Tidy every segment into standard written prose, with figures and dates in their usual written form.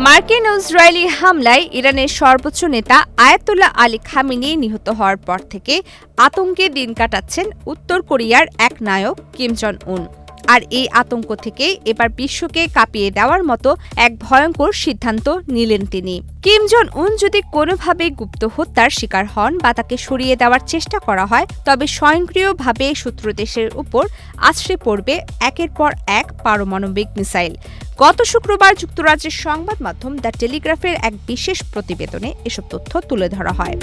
মার্কিন ও ইসরায়েলি হামলায় ইরানের সর্বোচ্চ নেতা আয়াতুল্লাহ আলী খামেনি নিহত হওয়ার পর থেকে আতঙ্কে দিন কাটাচ্ছেন উত্তর কোরিয়ার এক নায়ক কিম জন উন। আর এই আতঙ্ক থেকে এবার বিশ্বকে কাঁপিয়ে দেওয়ার মতো এক ভয়ঙ্কর সিদ্ধান্ত নিলেন তিনি। কিম জন উন যদি কোনোভাবে গুপ্ত হত্যার শিকার হন বা তাকে সরিয়ে দেওয়ার চেষ্টা করা হয়, তবে স্বয়ংক্রিয়ভাবে শত্রু দেশের উপর আছড়ে পড়বে একের পর এক পারমাণবিক মিসাইল। গত শুক্রবার যুক্তরাজ্যের সংবাদ মাধ্যম দ্য টেলিগ্রাফের এক বিশেষ প্রতিবেদনে এসব তথ্য তুলে ধরা হয়।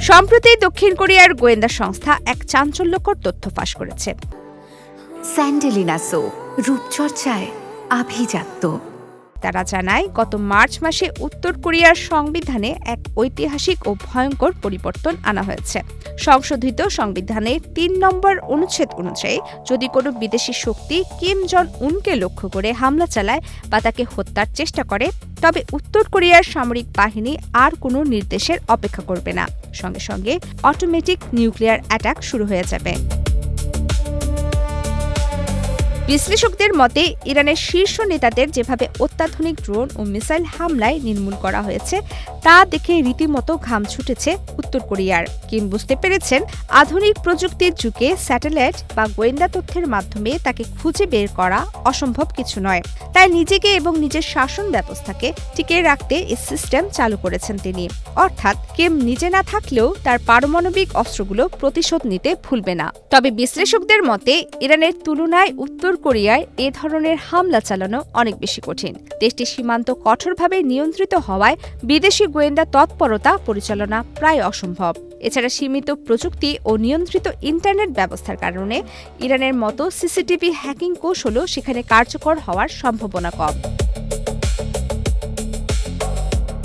সম্প্রতি দক্ষিণ কোরিয়ার গোয়েন্দা সংস্থা এক চাঞ্চল্যকর তথ্য ফাঁস করেছে। স্যান্ডেলিনা সো রূপচর্চায় আভিজাত্য। তারা জানায়, গত মার্চ মাসে উত্তর কোরিয়ার সংবিধানে এক ঐতিহাসিক ও ভয়ঙ্কর পরিবর্তন আনা হয়েছে। সংশোধিত সংবিধানের ৩ নম্বর অনুচ্ছেদ অনুযায়ী যদি কোনো বিদেশি শক্তি কিম জন উনকে লক্ষ্য করে হামলা চালায় বা তাকে হত্যার চেষ্টা করে, তবে উত্তর কোরিয়ার সামরিক বাহিনী আর কোনো নির্দেশের অপেক্ষা করবে না, সঙ্গে সঙ্গে অটোমেটিক নিউক্লিয়ার অ্যাটাক শুরু হয়ে যাবে। বিশ্লেষকদের মতে, ইরানের শীর্ষ নেতাদের যেভাবে অত্যাধুনিক ড্রোন ও মিসাইল হামলায় নির্মূল করা হয়েছে তা দেখে রীতিমতো ঘাম ছুটেছে উত্তর কোরিয়ার। কিম বুঝতে পেরেছেন, আধুনিক প্রযুক্তির যুগে স্যাটেলাইট বা গোয়েন্দা তথ্যের মাধ্যমে তাকে খুঁজে বের করা অসম্ভব কিছু নয়। তাই নিজেকে এবং নিজের শাসন ব্যবস্থাকে টিকিয়ে রাখতে এই সিস্টেম চালু করেছেন তিনি। অর্থাৎ কিম নিজে না থাকলেও তার পারমাণবিক অস্ত্রগুলো প্রতিশোধ নিতে ভুলবে না। তবে বিশ্লেষকদের মতে, ইরানের তুলনায় উত্তর কোরিয়ায় এ ধরনের হামলা চালানো অনেক বেশি কঠিন। দেশটির সীমান্ত কঠোরভাবে নিয়ন্ত্রিত হওয়ায় বিদেশি গোয়েন্দা তৎপরতা পরিচালনা প্রায় অসম্ভব। এছাড়া সীমিত প্রযুক্তি ও নিয়ন্ত্রিত ইন্টারনেট ব্যবস্থার কারণে ইরানের মতো সিসিটিভি হ্যাকিং কৌশলও সেখানে কার্যকর হওয়ার সম্ভাবনা কম।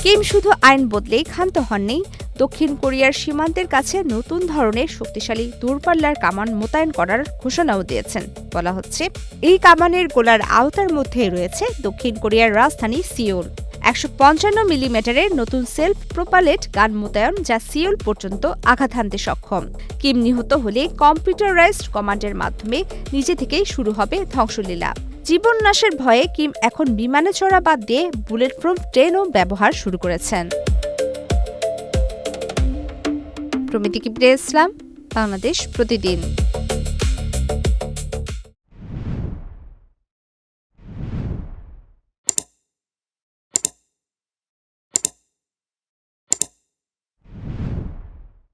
কিম শুধু আইন বদলেই ক্ষান্ত হননি, দক্ষিণ কোরিয়ার সীমান্তের কাছে নতুন ধরনের শক্তিশালী দূরপাল্লার কামান মোতায়েন করার ঘোষণাও দিয়েছেন। বলা হচ্ছে, এই কামানের গোলার আওতার মধ্যে রয়েছে দক্ষিণ কোরিয়ার রাজধানী সিওল। ১৫৫ মিলিমিটারের নতুন সেলফ প্রোপালেট গান মোতায়েন, যা সিওল পর্যন্ত আঘাত হানতে সক্ষম। কিম নিহত হলে কম্পিউটারাইজড কমান্ডের মাধ্যমে নিজে থেকেই শুরু হবে ধ্বংসলীলা। জীবন নাশের ভয়ে কিম এখন বিমানে চড়া বাদ দিয়ে বুলেট প্রুফ ট্রেনও ব্যবহার শুরু করেছেন। প্রমিতি কিবরিয়া ইসলাম, বাংলাদেশ প্রতিদিন।